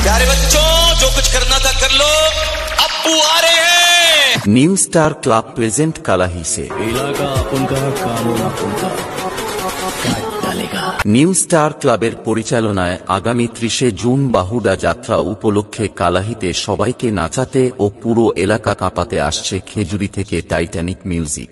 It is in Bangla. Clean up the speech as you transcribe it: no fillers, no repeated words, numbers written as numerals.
प्यारे बच्चों, जो कुछ करना था कर लो, अप्पू आ रहे हैं। নিউ স্টার ক্লাব প্রেজেন্ট কালাহি সে নিউ স্টার ক্লাবের পরিচালনায় আগামী 30 জুন বাহুডা যাত্রা উপলক্ষে কালাহিতে সবাইকে নাচাতে ও পুরো এলাকা কাঁপাতে আসছে খেজুরি থেকে টাইটানিক মিউজিক।